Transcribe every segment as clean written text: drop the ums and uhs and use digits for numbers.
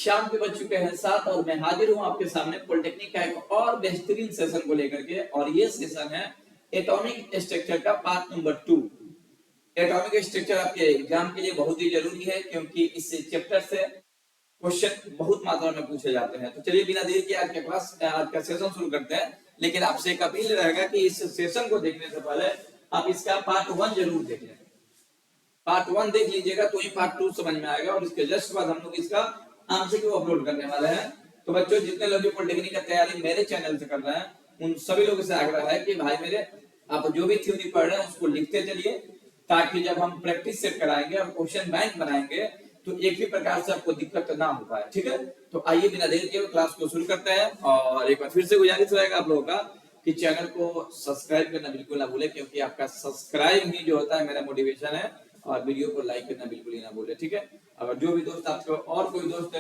शाम के बज चुके हैं 7 और मैं हाजिर हूं आपके सामने पॉलिटेक्निक का एक और बेहतरीन सेशन को लेकर के। और ये सेशन है एटॉमिक स्ट्रक्चर का पार्ट नंबर 2। एटॉमिक स्ट्रक्चर आपके एग्जाम के लिए बहुत ही जरूरी है क्योंकि इस चैप्टर से क्वेश्चन बहुत मात्रा में पूछे जाते हैं। तो चलिए बिना देर के आज का सेशन शुरू करते हैं। लेकिन आपसे एक अपील रहेगा कि इस सेशन को देखने से पहले आप इसका पार्ट 1 जरूर देख लें। पार्ट 1 देख लीजिएगा तो ही पार्ट 2 समझ में आएगा। और इसके जस्ट बाद हम लोग इसका आंसर को अपलोड करने वाले हैं। तो बच्चों, जितने लोग पॉलिटेक्निक की तैयारी मेरे चैनल से कर रहे हैं उन सभी लोगों से आग्रह है कि भाई मेरे आप जो भी थ्योरी पढ़ रहे हैं उसको लिखते चलिए, ताकि जब हम प्रैक्टिस सेट कराएंगे और क्वेश्चन बैंक बनाएंगे तो एक भी प्रकार से आपको दिक्कत ना हो पाए। ठीक है, तो आइए बिना देर के क्लास को शुरू करते हैं। और एक बार फिर से गुजारिश रहेगा आप लोगों का कि चैनल को सब्सक्राइब करना बिल्कुल ना भूले, क्योंकि आपका सब्सक्राइब ही जो होता है मेरा मोटिवेशन है। और वीडियो को लाइक करना बिल्कुल ही ना भूले। ठीक है, अगर जो भी दोस्त आपको और कोई दोस्त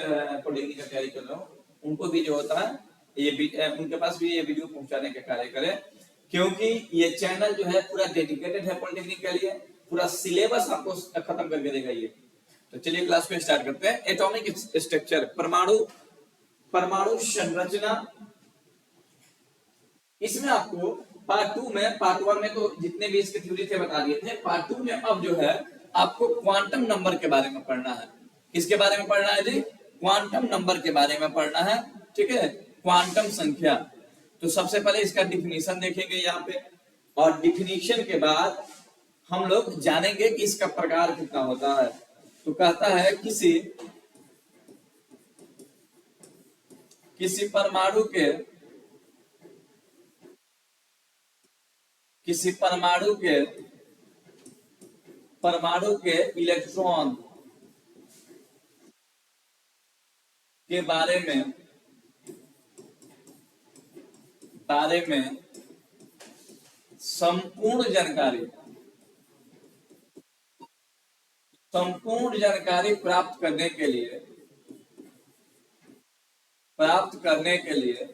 पॉलिटेक्निक की तैयारी कर रहे हो उनको भी जो होता है ये उनके पास भी ये वीडियो पहुंचाने का कार्य करें, क्योंकि ये चैनल जो है पूरा डेडिकेटेड है पॉलिटेक्निक के लिए। पूरा सिलेबस आपको खत्म करके देगा ये। तो चलिए क्लास को स्टार्ट करते हैं। एटॉमिक स्ट्रक्चर, परमाणु संरचना। इसमें आपको पार्ट 2 में, पार्ट 1 में तो जितने भी इसके थ्योरी थे बता दिए थे। पार्ट 2 में अब जो है आपको क्वांटम नंबर के बारे में पढ़ना है। किसके बारे में पढ़ना है जी? क्वांटम नंबर के बारे में पढ़ना है। ठीक है, क्वांटम संख्या। तो सबसे पहले इसका डिफिनीशन देखेंगे यहाँ पे, और डिफिनीशन के बाद हम लोग जानेंगे कि इसका प्रकार कितना होता है। तो कहता है किसी परमाणु के इलेक्ट्रॉन के बारे में संपूर्ण जानकारी प्राप्त करने के लिए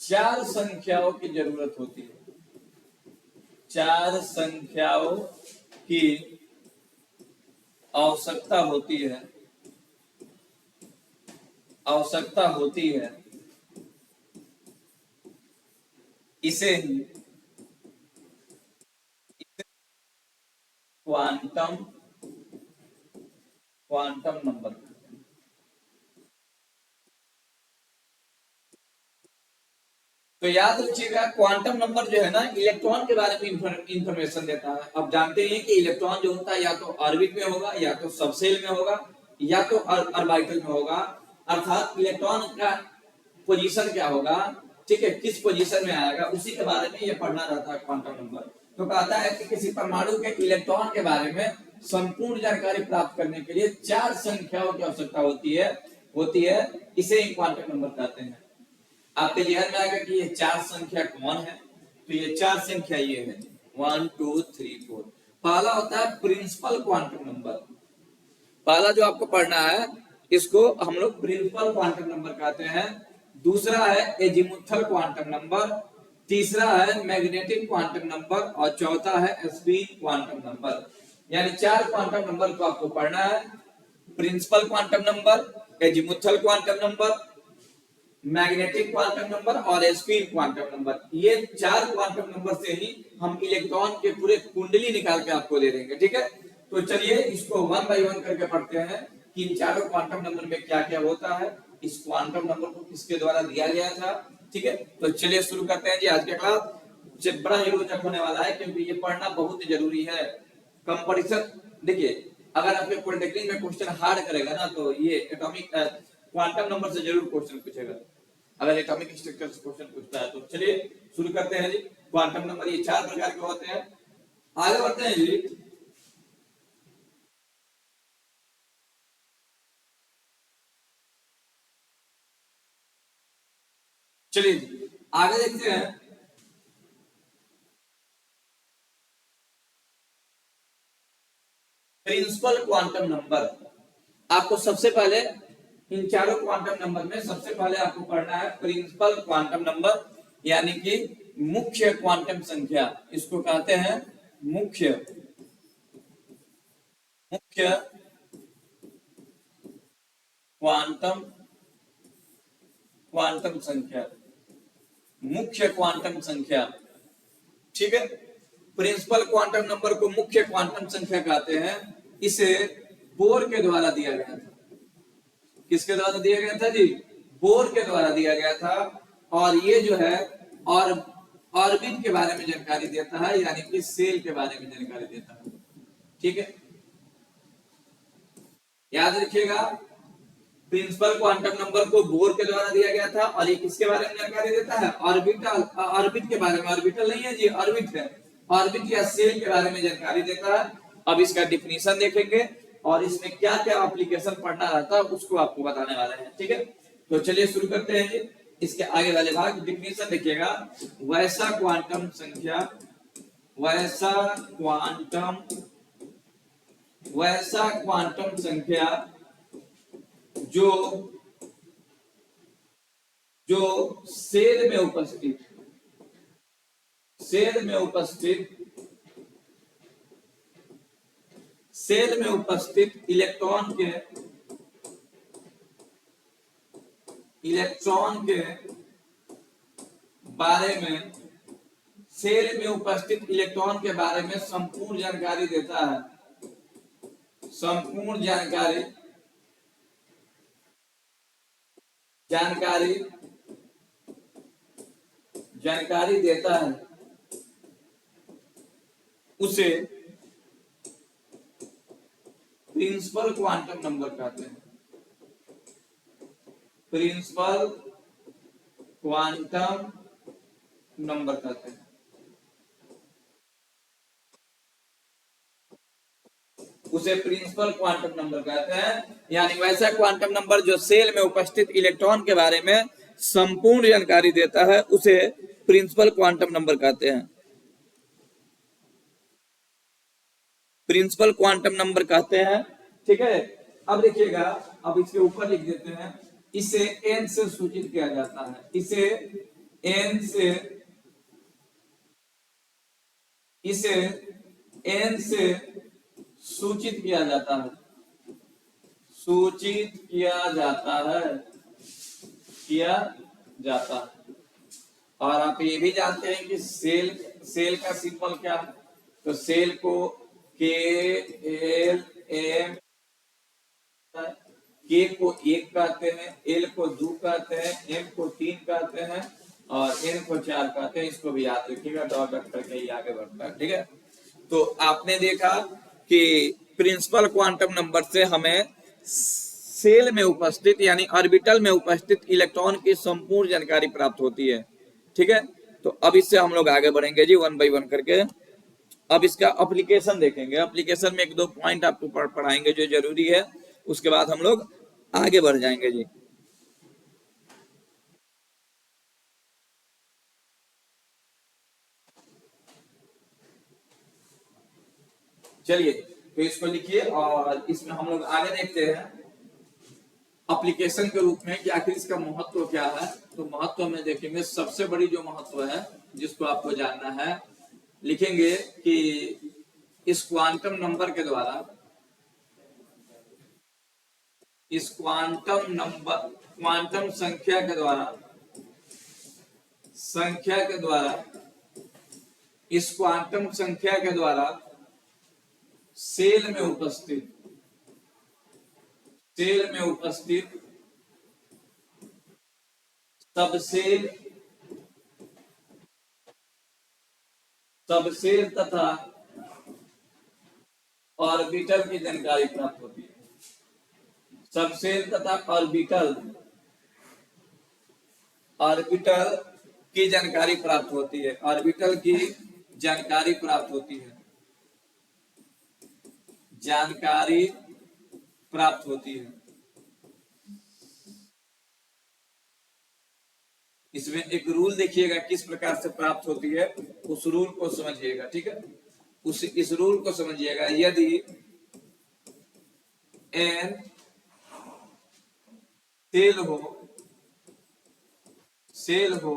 4 संख्याओं की जरूरत होती है। 4 संख्याओं की आवश्यकता होती है। इसे क्वांटम नंबर। तो याद रखिएगा, क्वांटम नंबर जो है ना इलेक्ट्रॉन के बारे में इंफॉर्मेशन देता है। अब जानते हैं कि इलेक्ट्रॉन जो होता है या तो ऑर्बिट में होगा, या तो सबसेल में होगा, या तो ऑर्बिटल में होगा। अर्थात इलेक्ट्रॉन का पोजीशन क्या होगा, ठीक है, किस पोजीशन में आएगा, उसी के बारे में ये पढ़ना रहता है क्वांटम नंबर। तो कहता है कि किसी परमाणु के इलेक्ट्रॉन के बारे में संपूर्ण जानकारी प्राप्त करने के लिए 4 संख्याओं की आवश्यकता होती है। इसे क्वांटम नंबर कहते हैं। आपके ध्यान में आएगा कि ये 4 संख्या कौन है। तो ये 4 संख्या ये है 1 2 3 4। पहला होता है प्रिंसिपल क्वांटम नंबर। पहला जो आपको पढ़ना है इसको हम लोग प्रिंसिपल क्वांटम नंबर कहते हैं। दूसरा है एजीमुथल क्वांटम नंबर, तीसरा है मैग्नेटिक क्वांटम नंबर, और चौथा है स्पिन क्वांटम नंबर। यानी 4 क्वांटम नंबर को आपको पढ़ना है। Principal quantum number, azimuthal quantum number, magnetic quantum number और स्पिन क्वांटम नंबर। ये 4 क्वांटम नंबर से ही हम इलेक्ट्रॉन के पूरे कुंडली निकाल के आपको दे देंगे। ठीक है, तो चलिए इसको 1 बाय 1 करके पढ़ते हैं कि इन चारों क्वांटम नंबर में क्या क्या होता है, इस क्वांटम नंबर को किसके द्वारा दिया गया था। ठीक है, तो चलिए शुरू करते हैं जी। आज का क्लास बड़ा ही रोचक होने वाला है, क्योंकि ये पढ़ना बहुत जरूरी है। कंपटीशन देखिए, अगर आपके पॉलिटेक्निक में क्वेश्चन हार्ड करेगा ना तो ये एटॉमिक क्वांटम नंबर से जरूर क्वेश्चन पूछेगा। अगर एटॉमिक स्ट्रक्चर से क्वेश्चन पूछता है तो चलिए शुरू करते हैं जी। क्वांटम नंबर ये 4 प्रकार के होते हैं। आगे बढ़ते हैं जी। चलिए जी आगे देखते हैं। Principal quantum number. आपको सबसे पहले इन चारों क्वांटम नंबर में सबसे पहले आपको पढ़ना है प्रिंसिपल क्वांटम नंबर, यानी कि मुख्य क्वांटम संख्या। इसको कहते हैं मुख्य क्वांटम क्वांटम संख्या, मुख्य क्वांटम संख्या, ठीक है। प्रिंसिपल क्वांटम नंबर को मुख्य क्वांटम संख्या कहते हैं। इसे बोर के द्वारा दिया गया था। किसके द्वारा दिया गया था जी? बोर के द्वारा दिया गया था। और ये जो है और ऑर्बिट के बारे में जानकारी देता है, यानी कि सेल के बारे में जानकारी देता है, ठीक है। याद रखिएगा, प्रिंसिपल क्वांटम नंबर को बोर के द्वारा दिया गया था। और ये किसके बारे में जानकारी देता है? ऑर्बिटल, ऑर्बिट के बारे में। ऑर्बिटल नहीं है जी, ऑर्बिट है। ऑर्बिट या सेल के बारे में जानकारी देता है। अब इसका डिफिनीशन देखेंगे और इसमें क्या क्या एप्लीकेशन पढ़ना रहता है उसको आपको बताने वाले हैं, ठीक है। तो चलिए शुरू करते हैं जी। इसके आगे वाले भाग डिफिनीशन देखिएगा। वैसा क्वांटम संख्या, वैसा क्वांटम वैसा क्वांटम संख्या जो जो सेल में उपस्थित सेल में उपस्थित सेल में उपस्थित इलेक्ट्रॉन के बारे में, सेल में उपस्थित इलेक्ट्रॉन के बारे में संपूर्ण जानकारी देता है। संपूर्ण जानकारी देता है, उसे प्रिंसिपल क्वांटम नंबर कहते हैं। प्रिंसिपल क्वांटम नंबर कहते हैं। उसे प्रिंसिपल क्वांटम नंबर कहते हैं, यानी वैसा क्वांटम नंबर जो सेल में उपस्थित इलेक्ट्रॉन के बारे में संपूर्ण जानकारी देता है, उसे प्रिंसिपल क्वांटम नंबर कहते हैं। प्रिंसिपल क्वांटम नंबर कहते हैं, ठीक है। अब देखिएगा, अब इसके ऊपर लिख देते हैं, इसे n से सूचित किया जाता है। इसे n से सूचित किया जाता है। और आप ये भी जानते हैं कि सेल का सिंबल क्या है? तो सेल को KLM, K को 1 कहते हैं, L को 2 कहते हैं, M को 3 कहते हैं और N को 4 कहते हैं। इसको भी याद रखिएगा, डॉट डॉट करके ही आगे बढ़ता है, ठीक है। तो आपने देखा कि प्रिंसिपल क्वांटम नंबर से हमें सेल में उपस्थित यानी ऑर्बिटल में उपस्थित इलेक्ट्रॉन की संपूर्ण जानकारी प्राप्त होती है, ठीक है। तो अब इससे हम लोग आगे बढ़ेंगे जी, 1 बाय 1 करके। अब इसका एप्लीकेशन देखेंगे। एप्लीकेशन में 1-2 पॉइंट आपको पढ़ाएंगे जो जरूरी है, उसके बाद हम लोग आगे बढ़ जाएंगे जी। चलिए, तो इसको लिखिए और इसमें हम लोग आगे देखते हैं एप्लीकेशन के रूप में कि आखिर इसका महत्व क्या है। तो महत्व में देखेंगे, सबसे बड़ी जो महत्व है जिसको आपको जानना है, लिखेंगे कि इस क्वांटम नंबर के द्वारा, इस क्वांटम संख्या के द्वारा इस क्वांटम संख्या के द्वारा सेल में उपस्थित सबसेल तथा ऑर्बिटल की जानकारी प्राप्त होती है। सबसेल तथा ऑर्बिटल की जानकारी प्राप्त होती है। ऑर्बिटल की जानकारी प्राप्त होती है। इसमें एक रूल देखिएगा किस प्रकार से प्राप्त होती है, उस रूल को समझिएगा, ठीक है। इस रूल को समझिएगा। यदि n सेल हो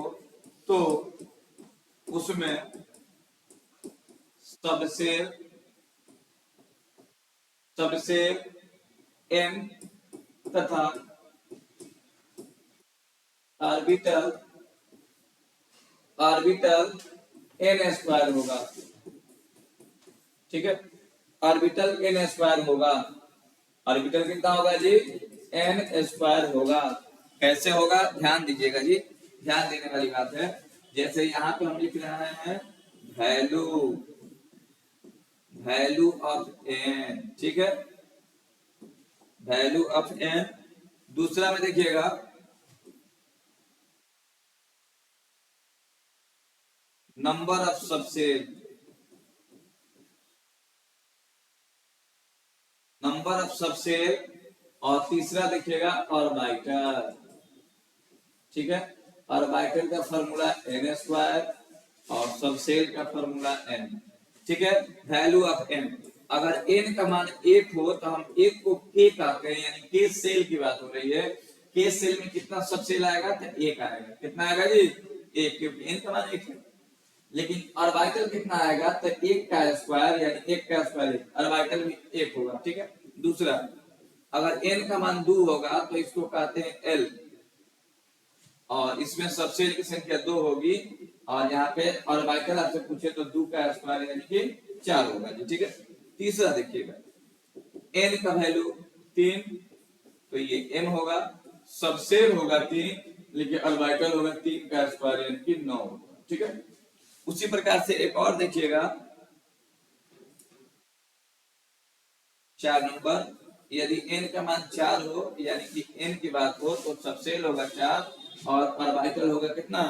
तो उसमें सबसेल n तथा ऑर्बिटल ऑर्बिटल एन स्क्वायर होगा। ठीक है, ऑर्बिटल एन स्क्वायर होगा। ऑर्बिटल कितना होगा जी? एन स्क्वायर होगा। कैसे होगा ध्यान दीजिएगा जी, ध्यान देने वाली बात है। जैसे यहाँ पे हम लिख रहे हैं वैल्यू वैल्यू ऑफ एन, ठीक है, वैल्यू ऑफ एन। दूसरा में देखिएगा number of subshell, number of subshell, और तीसरा देखिएगा ऑर्बिटल। ठीक है, ऑर्बिटल का फॉर्मूला एन स्क्वायर और सबसेल का फॉर्मूला एन। ठीक है, वैल्यू ऑफ एन, अगर एन का मान एक हो तो हम एक को के कहते हैं, यानी के सेल की बात हो रही है। के सेल में कितना सबसेल आएगा? तो एक आएगा। कितना आएगा जी? एक, क्योंकि एन का मान एक है। लेकिन ऑर्बिटल कितना आएगा? तो एक का स्क्वायर, यानी एक का स्क्वायर ऑर्बिटल में एक होगा। ठीक है, दूसरा अगर एन का मान 2 होगा तो इसको कहते हैं एल, और इसमें सबसेल की संख्या 2 होगी, और यहाँ पे ऑर्बिटल आपसे पूछे तो 2 का स्क्वायर यानी कि 4 होगा जी। ठीक है, तीसरा देखिएगा एन का वैल्यू 3, तो ये एम होगा, सबसेल होगा 3, लेकिन ऑर्बिटल होगा 3 का स्क्वायर यानी कि 9 होगा। ठीक है, उसी प्रकार से एक और देखिएगा 4 नंबर, यदि n का मान 4 हो, यानी कि n की बात हो, तो सबसेल होगा 4 और ऑर्बिटल होगा कितना?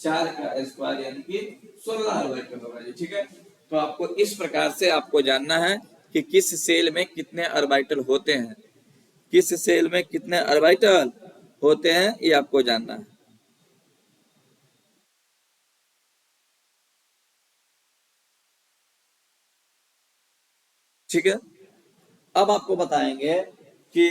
4 का स्क्वायर यानी कि 16 ऑर्बिटल होगा जी। ठीक है, तो आपको इस प्रकार से आपको जानना है कि किस सेल में कितने ऑर्बिटल होते हैं, किस सेल में कितने ऑर्बिटल होते हैं, ये आपको जानना है। ठीक है, अब आपको बताएंगे कि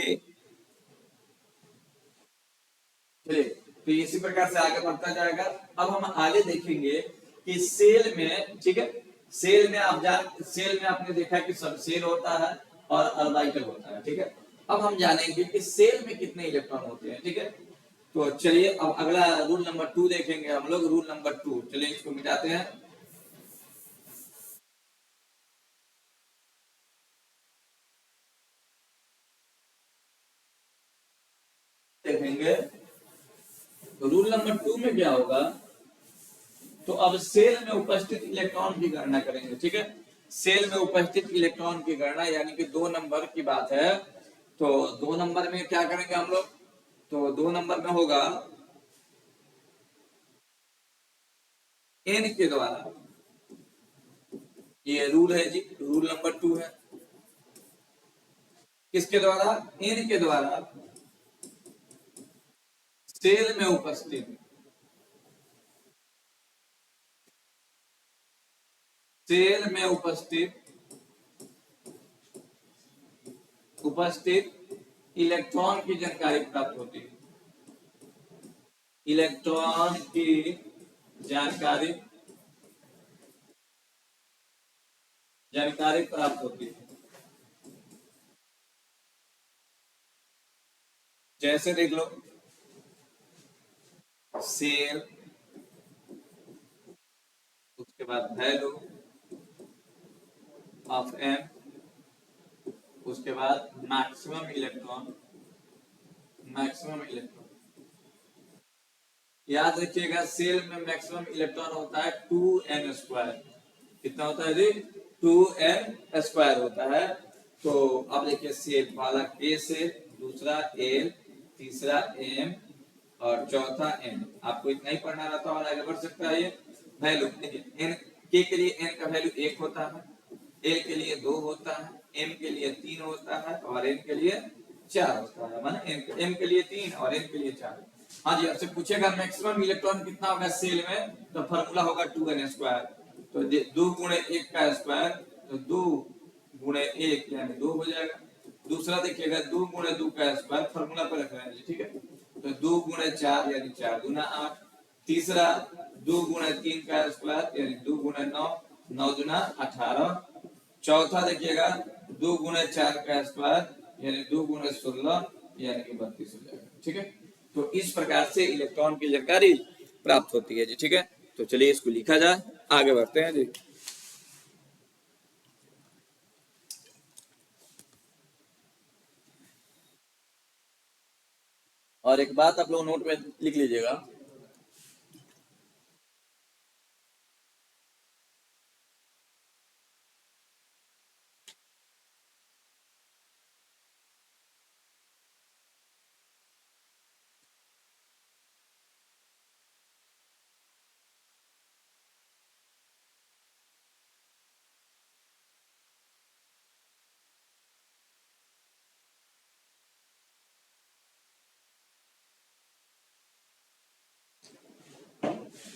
चलिए, तो इसी प्रकार से आगे बढ़ता जाएगा। अब हम आगे देखेंगे कि सेल में, ठीक है, सेल में आप सेल में आपने देखा कि सब सेल होता है और ऑर्बिटल होता है। ठीक है, अब हम जानेंगे कि सेल में कितने इलेक्ट्रॉन होते हैं। ठीक है, तो चलिए अब अगला रूल नंबर 2 देखेंगे हम लोग। रूल नंबर 2, चलिए इसको मिटाते हैं। देखेंगे तो रूल नंबर 2 में क्या होगा, तो अब सेल में उपस्थित इलेक्ट्रॉन की गणना करेंगे। ठीक है, सेल में उपस्थित इलेक्ट्रॉन की गणना, यानी कि 2 नंबर की बात है। तो 2 नंबर में क्या करेंगे हम लोग, तो 2 नंबर में होगा एन के द्वारा, ये रूल है जी, रूल नंबर 2 है। किसके द्वारा? एन के द्वारा सेल में उपस्थित, सेल में उपस्थित इलेक्ट्रॉन की जानकारी प्राप्त होती है। इलेक्ट्रॉन की जानकारी जानकारी प्राप्त होती है। जैसे देख लो, सेल, उसके बाद वैल्यू ऑफ एम, उसके बाद मैक्सिमम इलेक्ट्रॉन, मैक्सिमम इलेक्ट्रॉन। याद रखिएगा सेल में मैक्सिमम इलेक्ट्रॉन होता है 2n स्क्वायर। कितना होता है जी? 2n स्क्वायर होता है। तो अब देखिए सेल वाला के सेल, दूसरा एल, तीसरा एम और चौथा एन। आपको इतना ही पढ़ना रहता है और आगे बढ़ सकता है। ये वैल्यू देखिए, एन के लिए एन का वैल्यू 1 होता है, एल के लिए 2 होता है, एम के लिए 3 होता है और एन के लिए 4 होता है। माने एम के लिए 3 और एन के लिए 4। हाँ जी, आपसे पूछेगा मैक्सिमम इलेक्ट्रॉन कितना होगा सेल में, तो फॉर्मूला होगा 2n स्क्वायर। तो 2 गुणे 1 का स्क्वायर, तो 2 गुणे 1 यानी 2 हो जाएगा। दूसरा देखिएगा 2 गुणे 2 का स्क्वायर, फॉर्मूला पर रख रहे हैं जी। ठीक है, तो 2 गुणे 4 यानी 4 गुना 8। तीसरा 2 गुणे 3 का स्क्वायर यानी 2 गुणे 9, 9 गुना 18। चौथा देखिएगा 2 गुणे 4 का स्क्वायर यानी 2 गुणे 16 यानी कि 32 हो जाएगा। ठीक है, तो इस प्रकार से इलेक्ट्रॉन की जानकारी प्राप्त होती है जी। ठीक है, तो चलिए इसको लिखा जाए, आगे बढ़ते हैं जी। और एक बात आप लोग नोट में लिख लीजिएगा,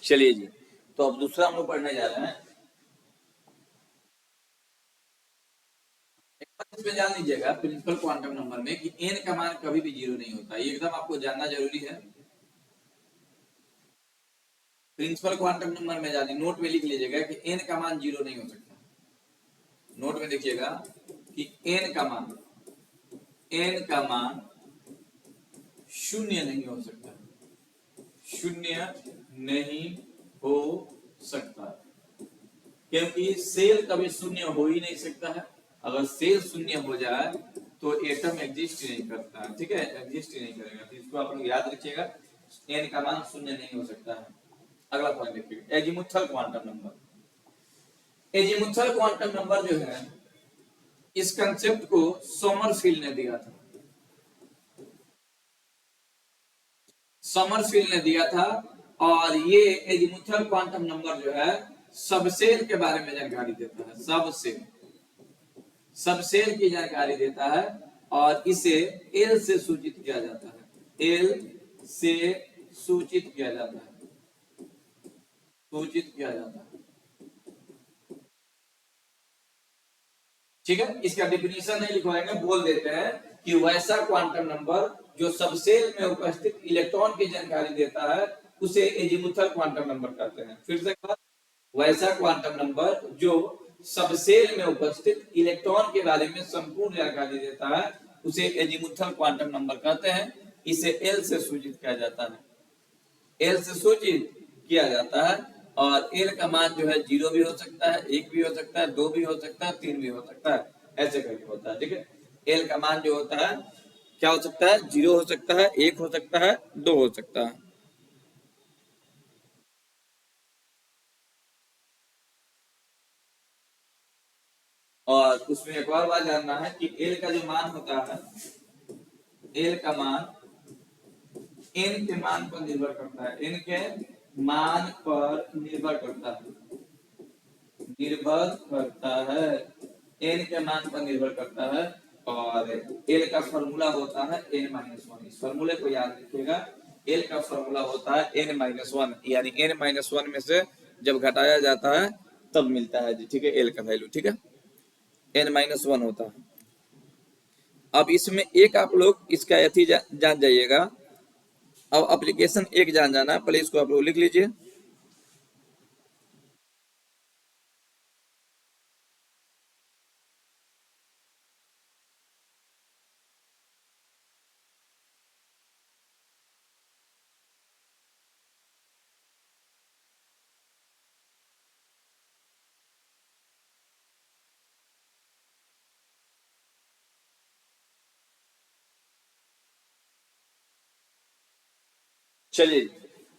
चलिए जी। तो अब दूसरा हम लोग पढ़ने जा रहे हैं। एक बात इसमें जान लीजिएगा प्रिंसिपल क्वांटम नंबर में कि n का मान कभी भी जीरो नहीं होता, ये एकदम आपको जानना जरूरी है। प्रिंसिपल क्वांटम नंबर में जानिए, नोट में लिख लीजिएगा कि n का मान जीरो नहीं हो सकता। नोट में देखिएगा कि n का मान शून्य नहीं हो सकता, शून्य नहीं हो सकता, क्योंकि सेल कभी शून्य हो ही नहीं सकता है। अगर सेल शून्य हो जाए तो एटम एग्जिस्ट ही नहीं करता है। ठीक है, एग्जिस्ट ही नहीं करेगा, तो इसको आप लोग याद रखिएगा, n का मान शून्य नहीं हो सकता है। अगला पॉइंट देखिए, azimuthal quantum number. Azimuthal quantum number जो है, इस कंसेप्ट को सोमरफील्ड ने दिया था, समरफील्ड ने दिया था। और ये एजीमुथल क्वांटम नंबर जो है सबसेल के बारे में जानकारी देता है, सबसेल की जानकारी देता है, और इसे एल से सूचित किया जाता है, एल से सूचित किया जाता है, सूचित किया जाता है। ठीक है, इसका डिफिनीशन नहीं लिखवाएंगे, बोल देते हैं कि वैसा क्वांटम नंबर जो सबसेल में उपस्थित इलेक्ट्रॉन की जानकारी देता है उसे एजीमुथल क्वांटम नंबर कहते हैं। फिर से वैसा क्वांटम नंबर जो सबसेल में उपस्थित इलेक्ट्रॉन के बारे में संपूर्ण जानकारी देता है उसे एजीमुथल क्वांटम नंबर कहते हैं। इसे एल से सूचित किया जाता है, एल से सूचित किया जाता है। और एल का मान जो है जीरो भी हो सकता है, एक भी हो सकता है, दो भी हो सकता है, तीन भी हो सकता है, ऐसे करके होता है। ठीक है, एल का मान जो होता है क्या हो सकता है, जीरो हो सकता है, एक हो सकता है, दो हो सकता है। और उसमें एक और बात जानना है कि एल का जो मान होता है, एल का मान एन के मान पर निर्भर करता है, एन के मान पर निर्भर करता है, निर्भर करता है, एन के मान पर निर्भर करता है। और एल का फॉर्मूला होता है n-1। इस फॉर्मूले को याद रखिएगा, एल का फॉर्मूला होता है n-1, यानी n-1 में से जब घटाया जाता है तब मिलता है जी। ठीक है, एल का वैल्यू, ठीक है, n-1 होता है। अब इसमें एक आप लोग इसका यथी जान जाइएगा। अब एप्लीकेशन एक जान जाना है, पहले इसको आप लोग लिख लीजिए। चलिए,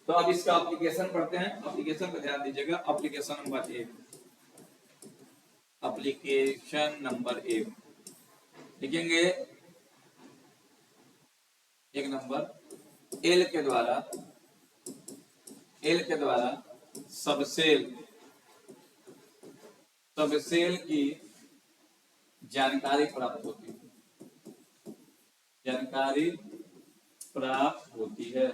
तो अब इसका एप्लीकेशन पढ़ते हैं। एप्लीकेशन पर ध्यान दीजिएगा, एप्लीकेशन नंबर एक, एप्लीकेशन नंबर एक लिखेंगे। एक नंबर, एल के द्वारा सबसेल सबसेल की जानकारी प्राप्त होती है, जानकारी प्राप्त होती है।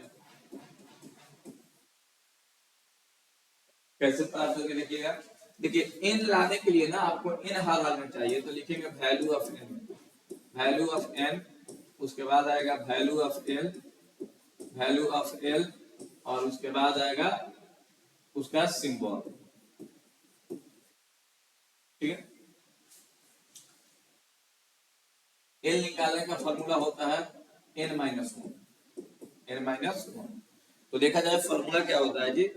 कैसे प्राप्त होगी देखिएगा, देखिए एन लाने के लिए ना आपको एन हर हाल में चाहिए, तो लिखेंगे value of n, value of n, उसके बाद आएगा value of l, value of l, और उसके बाद आएगा उसका सिंबल। ठीक है, एल निकालने का फॉर्मूला होता है n-1, n माइनस वन। तो देखा जाए फॉर्मूला क्या होता है जी,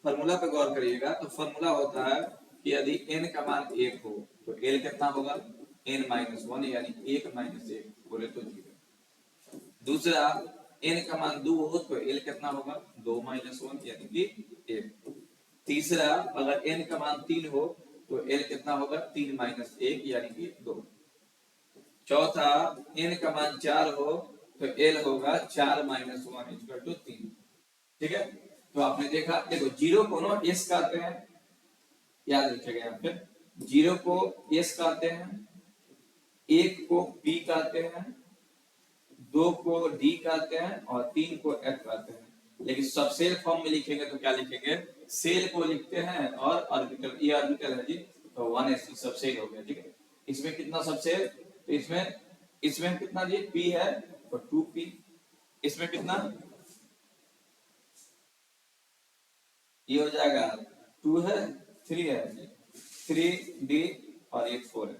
फॉर्मूला पे गौर करिएगा। तो फॉर्मूला होता है कि यदि n का मान 1 हो तो l कितना होगा, n माइनस वन, यानी 1 माइनस 1 बोले तो 0। दूसरा n का मान 2 हो तो l कितना होगा, 2 माइनस वन यानी कि 1। तीसरा अगर n का मान 3 हो तो l कितना होगा, 3 माइनस 1 यानी कि 2। चौथा n का मान 4 हो तो l होगा 4 माइनस वन इक्वल टू 3। ठीक है, तो आपने देखा, देखो जीरो को ना s कहते हैं, याद रखिएगा यहाँ पे, जीरो को s कहते हैं, एक को p कहते हैं, दो को d कहते हैं और तीन को f कहते हैं। लेकिन सबसेल फॉर्म में लिखेंगे तो क्या लिखेंगे, सेल को लिखते हैं और ऑर्बिटल, ये ऑर्बिटल है जी, तो 1s सबसेल हो गया। ठीक है, इसमें कितना सबसेल, तो इसमें कितना जी p है तो 2p, इसमें कितना, ये हो जाएगा 2 है, 3 है, 3d और ये 4 है।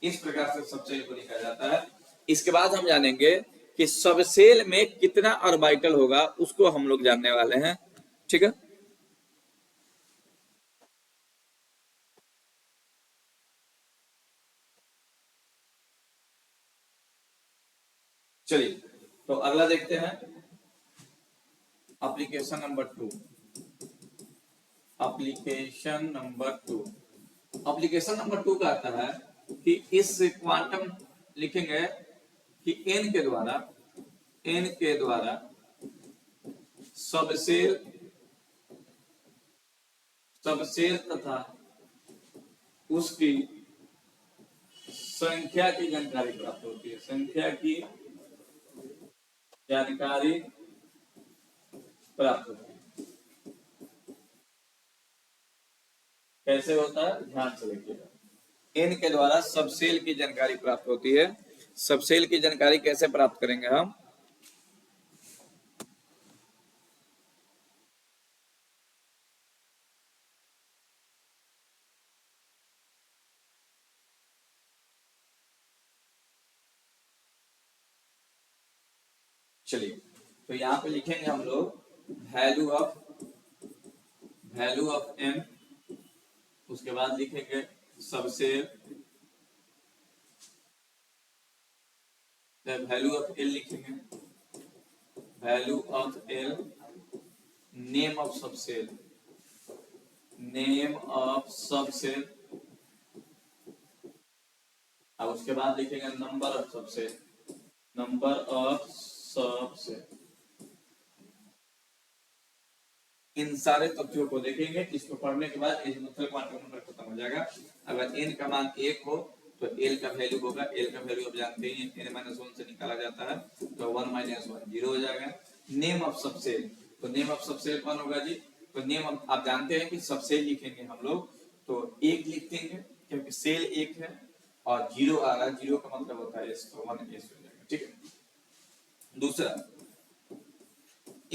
इस प्रकार से सबसेल को लिखा जाता है। इसके बाद हम जानेंगे कि सबसेल में कितना ऑर्बिटल होगा, उसको हम लोग जानने वाले हैं। ठीक है, चलिए तो अगला देखते हैं, application number 2। Application number 2, application number 2 कहता है कि इस क्वांटम लिखेंगे कि n के द्वारा सबसेल तथा उसकी संख्या की जानकारी प्राप्त होती है। संख्या की जानकारी प्राप्त होती है, कैसे होता है ध्यान से देखिएगा। n के द्वारा सबसेल की जानकारी प्राप्त होती है। सबसेल की जानकारी कैसे प्राप्त करेंगे हम, चलिए तो यहाँ पे लिखेंगे हम लोग वैल्यू ऑफ m, उसके बाद लिखेंगे सबसेल, वैल्यू ऑफ l लिखेंगे, value of l, name of subshell, name of subshell, और उसके बाद लिखेंगे number of subshell, number of subshell. इन सारे तथ्यों को देखेंगे, इसको पढ़ने के बाद एजीमुथल क्वांटम नंबर खत्म हो जाएगा। अगर n का मान 1 हो तो l का वैल्यू होगा, l का वैल्यू आप जानते ही हैं, n माइनस 1 से निकाला जाता है, तो 1 माइनस 1 0 हो जाएगा। नेम ऑफ सबसेल, तो नेम ऑफ सबसेल कौन होगा जी, तो नेम आप जानते हैं कि सबसेल लिखेंगे हम लोग तो एक लिख देंगे क्योंकि सेल एक है और 0 आ रहा है, 0 का मतलब होता है s, तो 1s हो जाएगा। ठीक है, दूसरा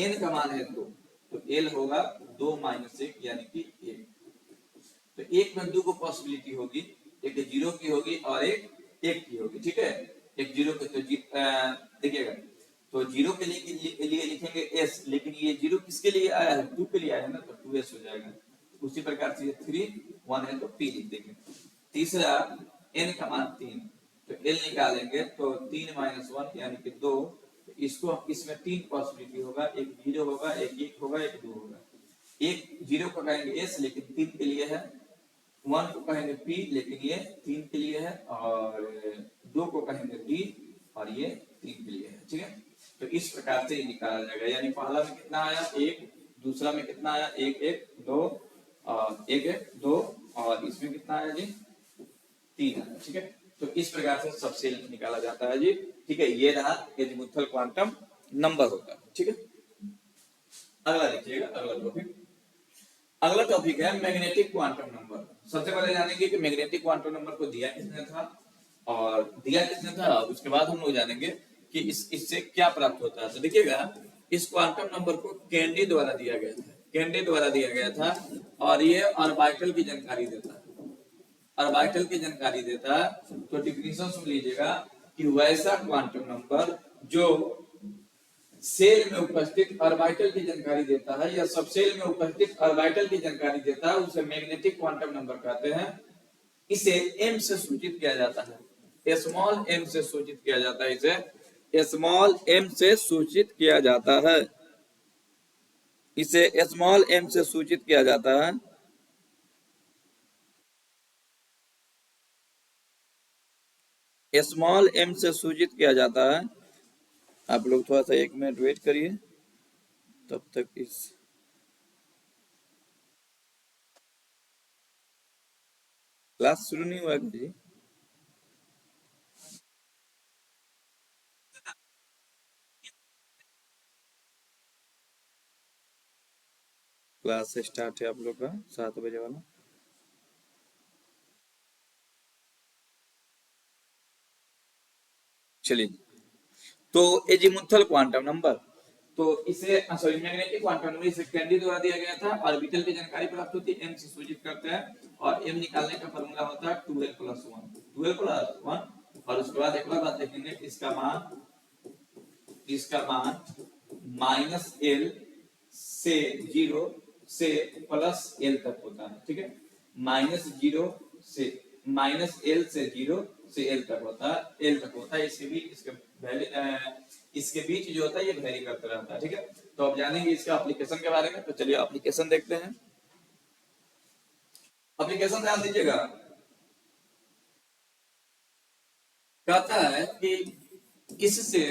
n का मान है 2 तो l होगा 2 माइनस 1 यानी कि 1। तो एक में 2 को पॉसिबिलिटी होगी, एक 0 की होगी और एक 1 की होगी। ठीक है, एक 0 के तो देखिएगा, तो 0 के लिए लिखेंगे s, लेकिन ये 0 किसके लिए आया है, 2 के लिए आया है ना, तो 2s हो जाएगा। उसी प्रकार से 3 1 है तो p लिख देंगे। तीसरा n का मान 3 तो l निकालेंगे तो 3 माइनस 1 यानी कि 2। इसको इसमें 3 पॉसिबिलिटी होगा, एक 0 होगा, एक 1 होगा, एक 2 होगा। एक 0 को कहेंगे s लेकिन 3 के लिए है, 1 को कहेंगे p लेकिन ये 3 के लिए है, और 2 को कहेंगे d और ये 3 के लिए है। ठीक है, तो इस प्रकार से ये निकाला जाएगा। यानी पहला में कितना आया 1, दूसरा में कितना आया 1 1 2 और 1 1 2 और इसमें कितना आया जी 3 आया। ठीक है, तो इस प्रकार से सबसेल निकाला जाता है जी। ठीक है, ये रहा एजीमुथल क्वांटम नंबर होता है। ठीक है, अगला देखिएगा, अगला टॉपिक है मैग्नेटिक क्वांटम नंबर। सबसे पहले जानेंगे कि मैग्नेटिक क्वांटम नंबर को दिया किसने था और दिया किसने था, उसके बाद हम लोग जानेंगे कि इससे क्या प्राप्त होता है। तो देखिएगा, इस क्वांटम नंबर को कैंडी द्वारा दिया गया था, कैंडी द्वारा दिया गया था, और ये ऑर्बिटल की जानकारी देता है, ऑर्बिटल की जानकारी देता है। तो डिफिनेशन सुन लीजिएगा कि वैसा क्वांटम नंबर जो सेल में उपस्थित ऑर्बिटल की जानकारी देता है या सबसेल में उपस्थित ऑर्बिटल की जानकारी देता है, उसे मैग्नेटिक क्वांटम नंबर कहते हैं। इसे m से सूचित किया जाता है, स्मॉल m से सूचित किया जाता है, इसे स्मॉल m से सूचित किया जाता है, इसे स्मॉल m से सूचित किया जाता है। स्मॉल m से सूचित किया जाता है। आप लोग थोड़ा सा 1 मिनट वेट करिए, तब तक इस क्लास शुरू नहीं हुआ जी। क्लास स्टार्ट है आप लोग का 7 बजे वाला। चलिए, तो एजीमुथल क्वांटम नंबर, तो इसे सॉरी मैग्नेटिक क्वांटम नंबर इसे कैंडी द्वारा दिया गया था। ऑर्बिटल की जानकारी प्राप्त होती है, m से सूचित करते हैं, और m निकालने का फार्मूला होता है 12+1 और उसके बाद एक और बात देखेंगे, इसका मान -l से 0 से +l तक होता है, ठीक है। -0 से -l से 0 से l तक होता है, l तक होता है। इसके बीच इसके बीच जो होता है ये वेरी करता रहता है, ठीक है। तो अब जानेंगे इसका एप्लीकेशन के बारे में, तो चलिए एप्लीकेशन देखते हैं। एप्लीकेशन ध्यान दीजिएगा, कहता है कि इससे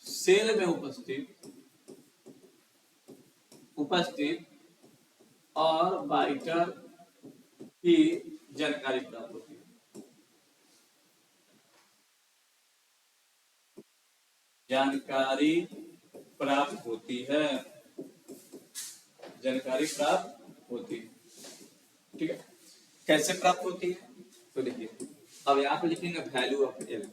सेल में उपस्थित और बाइटर की जानकारी प्राप्त होती है, जानकारी प्राप्त होती है, जानकारी प्राप्त होती है, ठीक है। कैसे प्राप्त होती है, तो देखिए, अब यहाँ पे लिखेंगे value of l,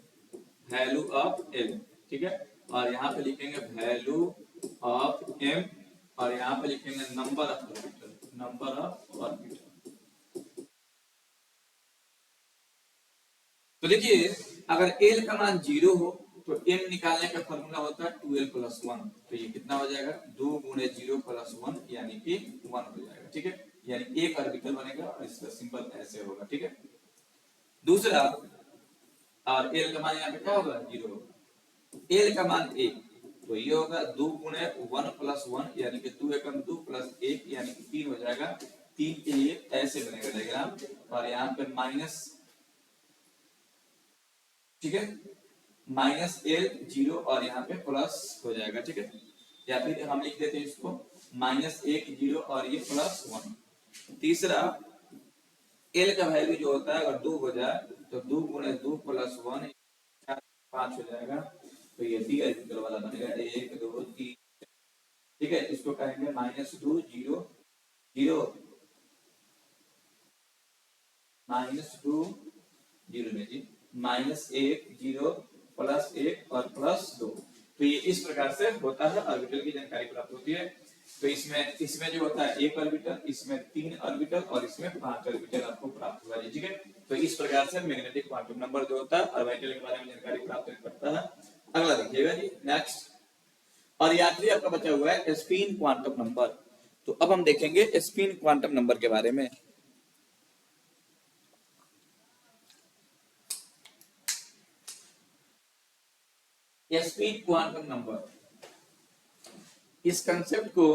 value of L, ठीक है, और यहाँ पे लिखेंगे वैल्यू ऑफ एम, और यहाँ पे लिखेंगे number of orbital, number of orbital. तो देखिए, अगर एल का मान 0 हो तो m निकालने का फॉर्मूला होता है 2l+1, तो ये कितना हो जाएगा, 2 × 0 + 1 यानी कि 1 हो जाएगा, ठीक है। यानी एक ऑर्बिटल बनेगा और इसका सिंबल ऐसे होगा, ठीक है। दूसरा, और l का मान यहाँ पे क्या होगा, 0 होगा, l का मान 1, तो ये होगा 2 × 1 + 1 यानी कि 2 एकम 2 + 1 यानी कि 3 हो जाएगा। 3 के लिए ऐसे बनेगा डायग्राम, और यहाँ पे माइनस, ठीक है, -l 0 और यहाँ पे प्लस हो जाएगा, ठीक है। या फिर हम लिख देते हैं इसको -1 0 और ये +1। तीसरा, l का वैल्यू जो होता है अगर 2 हो जाए तो 2 × 2 + 1 5 हो जाएगा, तो ये डी ऑर्बिटल वाला बनेगा 1 2 3, ठीक है। इसको कहेंगे -2 0 0 -2 0 में जी, -1 0 +1 और +2, तो ये इस प्रकार से होता है, ऑर्बिटल की जानकारी प्राप्त होती है। तो इसमें जो होता है 1 ऑर्बिटल, इसमें 3 ऑर्बिटल और इसमें 5 ऑर्बिटल आपको प्राप्त हुआ है, ठीक है। तो इस प्रकार से मैग्नेटिक क्वांटम नंबर जो होता है ऑर्बिटल के बारे में जानकारी प्राप्त करता है। अगला देखिएगा जी, नेक्स्ट, और आखिरी आपका बचा हुआ है स्पिन क्वांटम नंबर। तो अब हम देखेंगे स्पिन क्वांटम नंबर के बारे में। स्पिन क्वांटम नंबर, इस कंसेप्ट को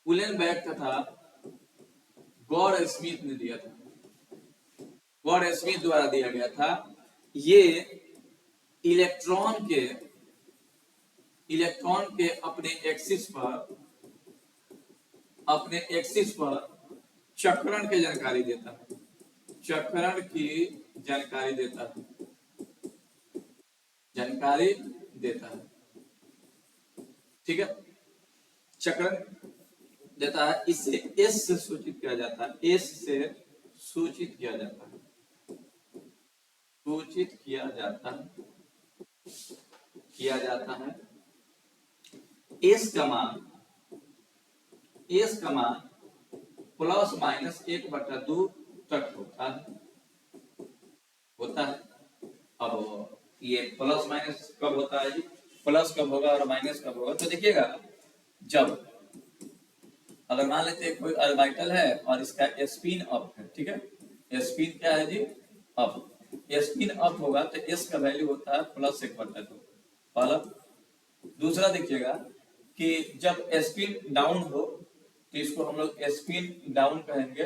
उलेनबेक तथा गॉड स्मिथ ने दिया था, गॉड स्मिथ द्वारा दिया गया था। ये इलेक्ट्रॉन के अपने एक्सिस पर चक्रण की जानकारी देता है, चक्रण की जानकारी देता है, जानकारी देता है, ठीक है। चक्रण देता है, इसे एस से सूचित किया जाता है, एस से सूचित किया जाता है, सूचित किया जाता है। एस का मान प्लस माइनस 1/2 तक होता है। अब ये प्लस माइनस कब होता है जी, प्लस कब होगा और माइनस कब होगा, तो देखिएगा जब अगर मान लेते हैं कोई ऑर्बिटल है और इसका स्पिन अप है, ठीक है, स्पिन क्या है जी, अप, स्पिन अप होगा तो एस का वैल्यू होता है प्लस 1/2 पहला। दूसरा देखिएगा कि जब स्पिन डाउन हो तो इसको हम लोग स्पिन डाउन कहेंगे,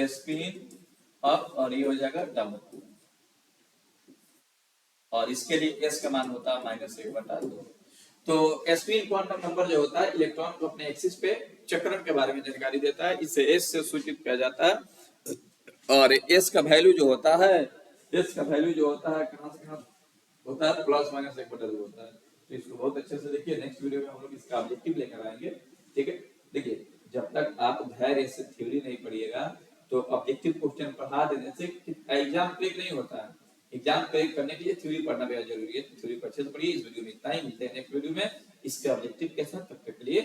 स्पिन अप और ये हो जाएगा डाउन, और इसके लिए एस का मान होता है -1/2। तो स्पिन क्वांटम नंबर जो होता है इलेक्ट्रॉन को अपने एक्सिस पे चक्रण के बारे में जानकारी देता है, इसे एस से सूचित किया जाता है। और एस का वैल्यू जो होता है, एस का वैल्यू जो होता है कहां से कहां होता है, +-1/2 होता है। तो इसको बहुत अच्छे से देखिए, नेक्स्ट वीडियो में हम लोग इसका ऑब्जेक्टिव लेकर आएंगे, ठीक है। देखिए जब तक आप धैर्य से थ्योरी नहीं पढ़िएगा तो ऑब्जेक्टिव क्वेश्चन पढ़ा देने से एग्जाम क्लिक नहीं होता है। एग्जाम क्लिक करने के लिए थ्योरी पढ़ना बेहद जरूरी है, थ्योरी को अच्छे से पढ़िए। इस वीडियो में इतना ही, मिलते हैं नेक्स्ट वीडियो में इसके ऑब्जेक्टिव के साथ, तब तक के लिए